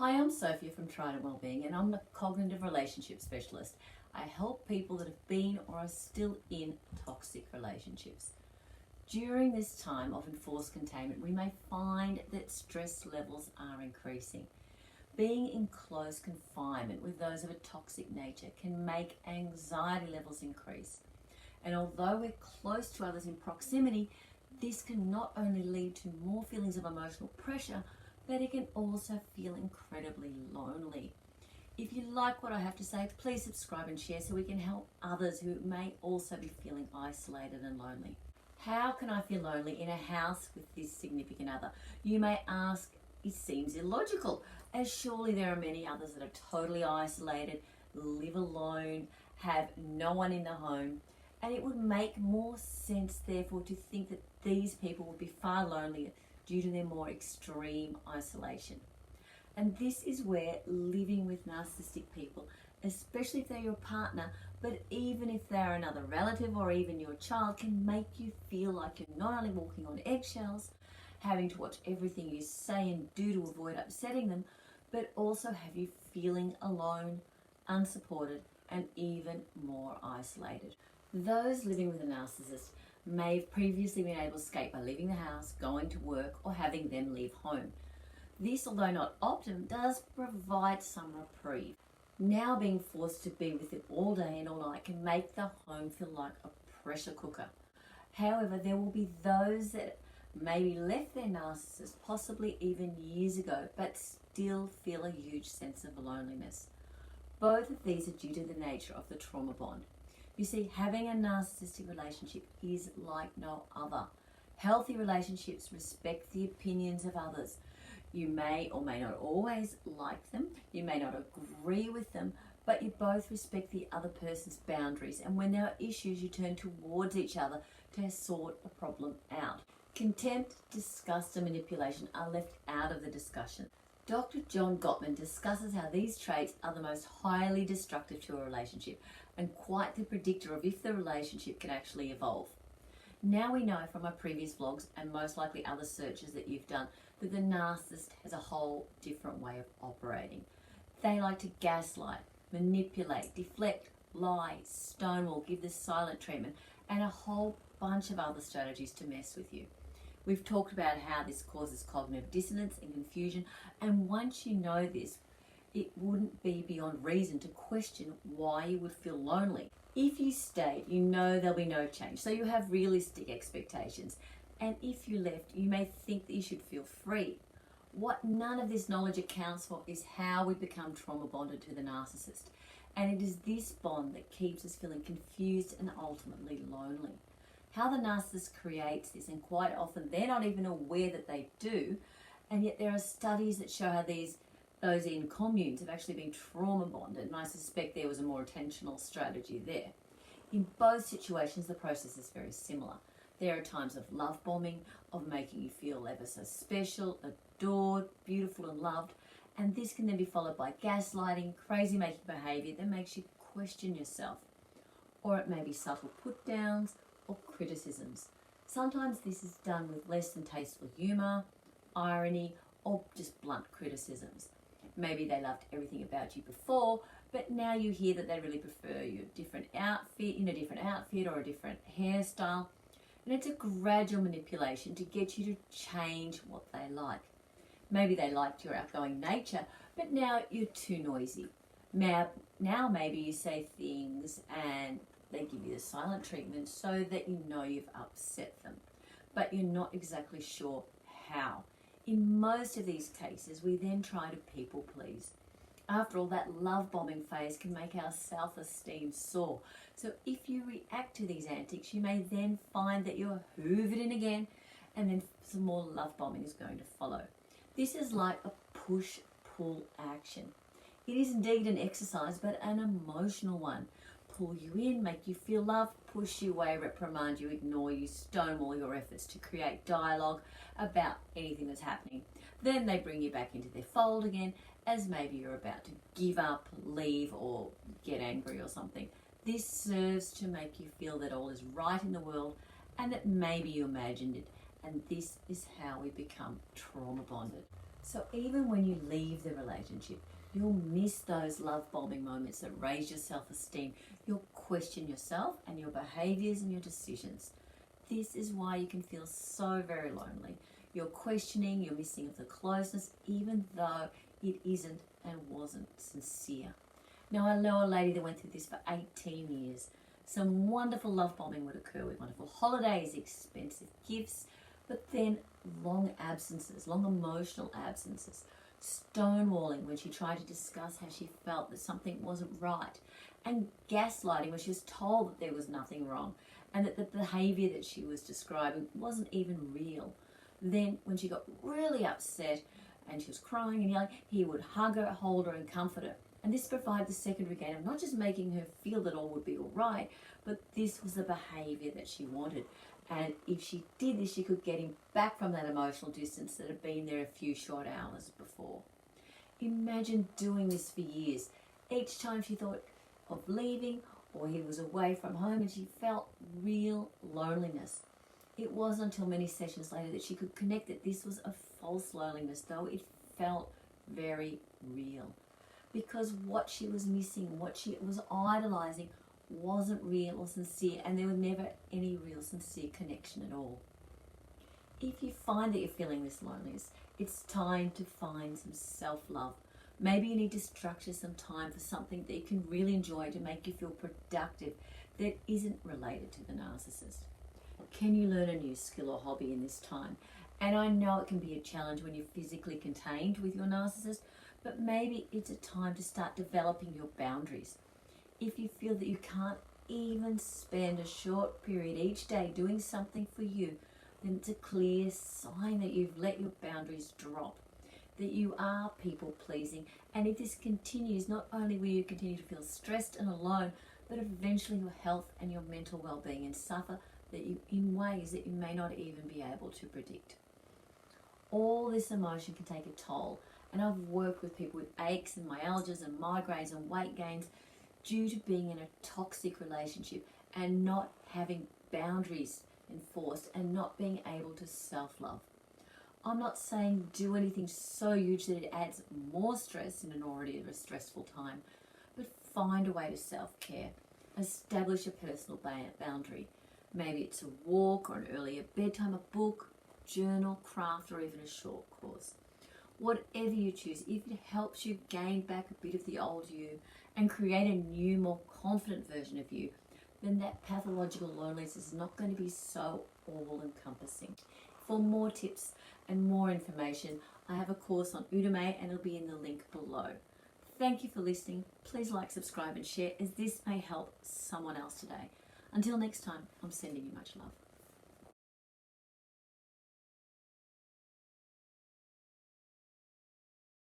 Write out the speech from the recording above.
Hi, I'm Sophia from Trident Wellbeing and I'm the Cognitive Relationship Specialist. I help people that have been or are still in toxic relationships. During this time of enforced containment, we may find that stress levels are increasing. Being in close confinement with those of a toxic nature can make anxiety levels increase. And although we're close to others in proximity, this can not only lead to more feelings of emotional pressure, but it can also feel incredibly lonely. If you like what I have to say, please subscribe and share so we can help others who may also be feeling isolated and lonely. How can I feel lonely in a house with this significant other? You may ask, it seems illogical, as surely there are many others that are totally isolated, live alone, have no one in the home, and it would make more sense therefore to think that these people would be far lonelier due to their more extreme isolation. And this is where living with narcissistic people, especially if they're your partner, but even if they're another relative or even your child, can make you feel like you're not only walking on eggshells, having to watch everything you say and do to avoid upsetting them, but also have you feeling alone, unsupported, and even more isolated. Those living with a narcissist may have previously been able to escape by leaving the house, going to work, or having them leave home. This, although not optimum, does provide some reprieve. Now being forced to be with them all day and all night can make the home feel like a pressure cooker. However, there will be those that maybe left their narcissist possibly even years ago, but still feel a huge sense of loneliness. Both of these are due to the nature of the trauma bond. You see, having a narcissistic relationship is like no other. Healthy relationships respect the opinions of others. You may or may not always like them, you may not agree with them, but you both respect the other person's boundaries, and when there are issues, you turn towards each other to sort the problem out. Contempt, disgust, and manipulation are left out of the discussion. Dr. John Gottman discusses how these traits are the most highly destructive to a relationship and quite the predictor of if the relationship can actually evolve. Now we know from my previous vlogs and most likely other searches that you've done that the narcissist has a whole different way of operating. They like to gaslight, manipulate, deflect, lie, stonewall, give the silent treatment, and a whole bunch of other strategies to mess with you. We've talked about how this causes cognitive dissonance and confusion, and once you know this, it wouldn't be beyond reason to question why you would feel lonely. If you stayed, you know there'll be no change, so you have realistic expectations. And if you left, you may think that you should feel free. What none of this knowledge accounts for is how we become trauma bonded to the narcissist. And it is this bond that keeps us feeling confused and ultimately lonely. How the narcissist creates this, and quite often they're not even aware that they do, and yet there are studies that show how those in communes have actually been trauma bonded, and I suspect there was a more intentional strategy there. In both situations, the process is very similar. There are times of love bombing, of making you feel ever so special, adored, beautiful and loved, and this can then be followed by gaslighting, crazy making behaviour that makes you question yourself. Or it may be subtle put downs or criticisms. Sometimes this is done with less than tasteful humour, irony, or just blunt criticisms. Maybe they loved everything about you before, but now you hear that they really prefer your different outfit, in a different outfit or a different hairstyle. And it's a gradual manipulation to get you to change what they like. Maybe they liked your outgoing nature, but now you're too noisy. Now maybe you say things and they give you the silent treatment so that you know you've upset them, but you're not exactly sure how. In most of these cases, we then try to people please. After all, that love bombing phase can make our self-esteem soar. So if you react to these antics, you may then find that you're hoovered in again, and then some more love bombing is going to follow. This is like a push-pull action. It is indeed an exercise, but an emotional one. Pull you in, make you feel loved, push you away, reprimand you, ignore you, stonewall your efforts to create dialogue about anything that's happening. Then they bring you back into their fold again, as maybe you're about to give up, leave, or get angry or something. This serves to make you feel that all is right in the world and that maybe you imagined it. And this is how we become trauma bonded. So even when you leave the relationship, you'll miss those love bombing moments that raise your self-esteem. You'll question yourself and your behaviors and your decisions. This is why you can feel so very lonely. You're questioning, you're missing of the closeness, even though it isn't and wasn't sincere. Now, I know a lady that went through this for 18 years. Some wonderful love bombing would occur with wonderful holidays, expensive gifts, but then long absences, long emotional absences, stonewalling when she tried to discuss how she felt that something wasn't right, and gaslighting when she was told that there was nothing wrong and that the behaviour that she was describing wasn't even real. Then when she got really upset and she was crying and yelling, he would hug her, hold her and comfort her. And this provided the secondary gain of not just making her feel that all would be all right, but this was the behaviour that she wanted. And if she did this, she could get him back from that emotional distance that had been there a few short hours before. Imagine doing this for years. Each time she thought of leaving or he was away from home and she felt real loneliness. It wasn't until many sessions later that she could connect that this was a false loneliness, though it felt very real. Because what she was missing, what she was idolizing, wasn't real or sincere, and there was never any real sincere connection at all. If you find that you're feeling this loneliness, it's time to find some self-love. Maybe you need to structure some time for something that you can really enjoy to make you feel productive that isn't related to the narcissist. Can you learn a new skill or hobby in this time? And I know it can be a challenge when you're physically contained with your narcissist, but maybe it's a time to start developing your boundaries. If you feel that you can't even spend a short period each day doing something for you, then it's a clear sign that you've let your boundaries drop, that you are people pleasing. And if this continues, not only will you continue to feel stressed and alone, but eventually your health and your mental well-being and suffer in ways that you may not even be able to predict. All this emotion can take a toll, and I've worked with people with aches and myalgias and migraines and weight gains due to being in a toxic relationship and not having boundaries enforced and not being able to self-love. I'm not saying do anything so huge that it adds more stress in an already stressful time, but find a way to self-care. Establish a personal boundary. Maybe it's a walk or an earlier bedtime, a book, journal, craft, or even a short course. Whatever you choose, if it helps you gain back a bit of the old you and create a new, more confident version of you, then that pathological loneliness is not going to be so all-encompassing. For more tips and more information, I have a course on Udemy and it'll be in the link below. Thank you for listening. Please like, subscribe and share as this may help someone else today. Until next time, I'm sending you much love.